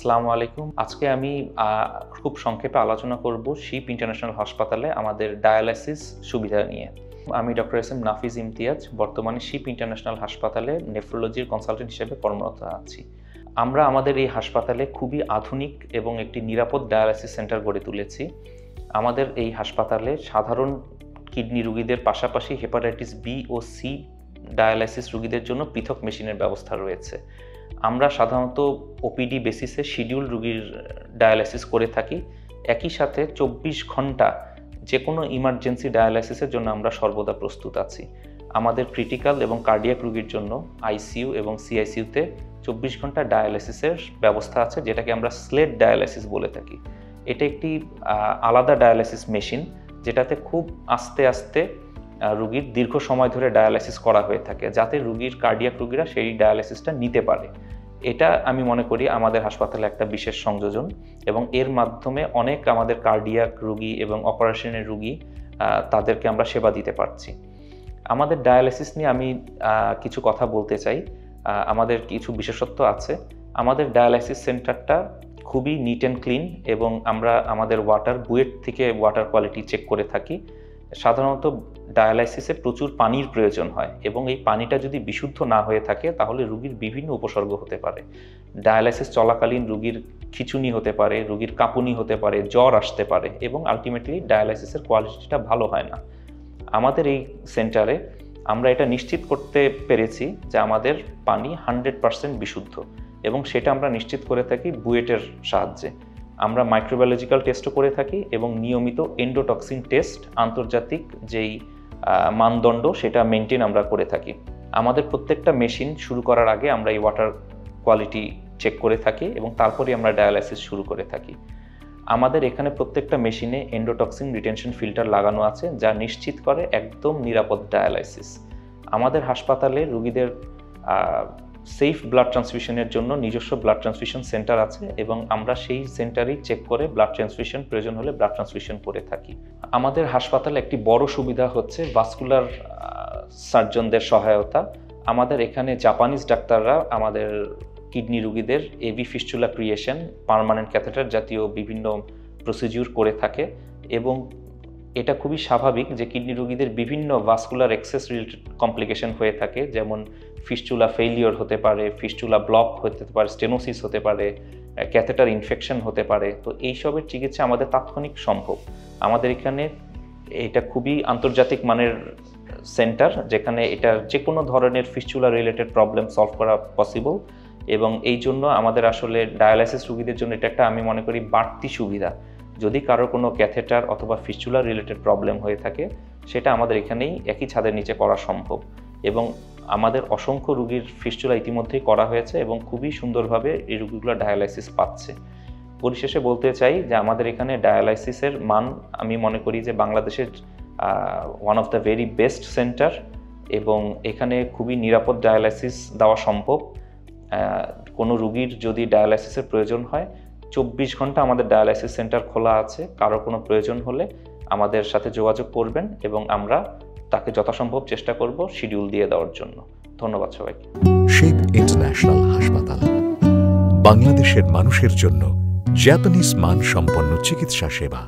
আসসালামু আলাইকুম। আজকে আমি খুব সংক্ষেপে আলোচনা করব শিপ ইন্টারন্যাশনাল হাসপাতালে আমাদের ডায়ালাইসিস সুবিধা নিয়ে। আমি doctor S M Nafiz Imtiaz, বর্তমানে শিপ ইন্টারন্যাশনাল হাসপাতালে নেফ্রোলজির কনসালটেন্ট হিসেবে কর্মরত আছি। আমরা আমাদের এই হাসপাতালে খুবই আধুনিক এবং একটি নিরাপদ ডায়ালাইসিস সেন্টার গড়ে তুলেছি। আমাদের এই হাসপাতালে সাধারণ কিডনি রোগীদের পাশাপাশি হেপাটাইটিস বি ও সি ডায়ালাইসিস রোগীদের জন্য পৃথক মেশিনের ব্যবস্থা রয়েছে। আমরা সাধারণত ওপিডি বেসিসে শিডিউল রোগীর ডায়ালাইসিস করে থাকি। একই সাথে 24 ঘন্টা যে কোনো ইমার্জেন্সি ডায়ালাইসিসের জন্য আমরা সর্বদা প্রস্তুত আছি। আমাদের ক্রিটিক্যাল এবং কার্ডিয়াক রোগীর জন্য আইসিইউ এবং সিআইসিইউতে 24 ঘন্টা ডায়ালাইসিসের ব্যবস্থা আছে, যেটাকে আমরা স্লেট ডায়ালাইসিস বলে থাকি। এটা একটি আলাদা ডায়ালাইসিস মেশিন, যেটাতে খুব আস্তে আস্তে রোগীর দীর্ঘ সময় ধরে ডায়ালাইসিস করা হয়ে থাকে, যাতে রোগীর কার্ডিয়াক রোগীরা সেই ডায়ালাইসিসটা নিতে পারে। এটা আমি মনে করি আমাদের হাসপাতালে একটা বিশেষ সংযোজন, এবং এর মাধ্যমে অনেক আমাদের কার্ডিয়াক রোগী এবং অপারেশনের রোগী তাদেরকে আমরা সেবা দিতে পারছি। আমাদের ডায়ালাইসিস নিয়ে আমি কিছু কথা বলতে চাই। আমাদের কিছু বিশেষত্ব আছে। আমাদের ডায়ালাইসিস সেন্টারটা খুবই নিট অ্যান্ড ক্লিন, এবং আমরা আমাদের বুয়েট থেকে ওয়াটার কোয়ালিটি চেক করে থাকি। সাধারণত ডায়ালাইসিসে প্রচুর পানির প্রয়োজন হয়, এবং এই পানিটা যদি বিশুদ্ধ না হয়ে থাকে তাহলে রোগীর বিভিন্ন উপসর্গ হতে পারে। ডায়ালাইসিস চলাকালীন রোগীর খিঁচুনি হতে পারে, রোগীর কাঁপুনি হতে পারে, জ্বর আসতে পারে, এবং আলটিমেটলি ডায়ালাইসিসের কোয়ালিটিটা ভালো হয় না। আমাদের এই সেন্টারে আমরা এটা নিশ্চিত করতে পেরেছি যে আমাদের পানি 100% বিশুদ্ধ, এবং সেটা আমরা নিশ্চিত করে থাকি বুয়েটের সাহায্যে। আমরা মাইক্রোবায়োলজিক্যাল টেস্টও করে থাকি, এবং নিয়মিত এন্ডোটক্সিন টেস্ট, আন্তর্জাতিক যেই মানদণ্ড সেটা মেনটেন আমরা করে থাকি। আমাদের প্রত্যেকটা মেশিন শুরু করার আগে আমরা এই ওয়াটার কোয়ালিটি চেক করে থাকি, এবং তারপরে আমরা ডায়ালাইসিস শুরু করে থাকি। আমাদের এখানে প্রত্যেকটা মেশিনে এন্ডোটক্সিন রিটেনশন ফিল্টার লাগানো আছে, যা নিশ্চিত করে একদম নিরাপদ ডায়ালাইসিস। আমাদের হাসপাতালে রোগীদের সেফ ব্লাড ট্রান্সফিউশনের জন্য নিজস্ব ব্লাড ট্রান্সফিউশন সেন্টার আছে, এবং আমরা সেই সেন্টারেই চেক করে ব্লাড ট্রান্সফিউশন প্রয়োজন হলে ব্লাড ট্রান্সফিউশন করে থাকি। আমাদের হাসপাতালে একটি বড় সুবিধা হচ্ছে ভাস্কুলার সার্জনদের সহায়তা। আমাদের এখানে জাপানিজ ডাক্তাররা আমাদের কিডনি রোগীদের AV fistula creation, permanent catheter জাতীয় বিভিন্ন প্রসিডিউর করে থাকে, এবং এটা খুবই স্বাভাবিক যে কিডনি রোগীদের বিভিন্ন ভাস্কুলার এক্সেস রিলেটেড কমপ্লিকেশন হয়ে থাকে, যেমন ফিস্চুলা ফেইলিওর হতে পারে, ফিস্চুলা ব্লক হতে পারে, স্টেনোসিস হতে পারে, ক্যাথেটার ইনফেকশন হতে পারে। তো এইসবের চিকিৎসা আমাদের তাৎক্ষণিক সম্ভব। আমাদের এখানে এটা খুবই আন্তর্জাতিক মানের সেন্টার, যেখানে এটার যে কোনো ধরনের ফিস্চুলা রিলেটেড প্রবলেম সলভ করা পসিবল, এবং এই জন্য আমাদের আসলে ডায়ালাইসিস রোগীদের জন্য এটা একটা, আমি মনে করি, বাড়তি সুবিধা। যদি কারো কোনো ক্যাথেটার অথবা ফিস্চুলা রিলেটেড প্রবলেম হয়ে থাকে, সেটা আমাদের এখানেই একই ছাদের নিচে করা সম্ভব, এবং আমাদের অসংখ্য রোগীর ফিস্চুলা ইতিমধ্যেই করা হয়েছে, এবং খুবই সুন্দরভাবে এই রোগীগুলো ডায়ালাইসিস পাচ্ছে। পরিশেষে বলতে চাই যে আমাদের এখানে ডায়ালাইসিসের মান, আমি মনে করি যে বাংলাদেশের one of the very best centre, এবং এখানে খুবই নিরাপদ ডায়ালাইসিস দেওয়া সম্ভব। কোনো রোগীর যদি ডায়ালাইসিসের প্রয়োজন হয়, 24 ঘন্টা আমাদের ডায়ালাইসিস সেন্টার খোলা আছে। কারো কোনো প্রয়োজন হলে আমাদের সাথে যোগাযোগ করবেন, এবং আমরা তাকে যথাসম্ভব চেষ্টা করব শিডিউল দিয়ে দেওয়ার জন্য। ধন্যবাদ সবাইকে। শিপ ইন্টারন্যাশনাল হাসপাতাল, বাংলাদেশের মানুষের জন্য জাপানিজ মানসম্পন্ন চিকিৎসা সেবা।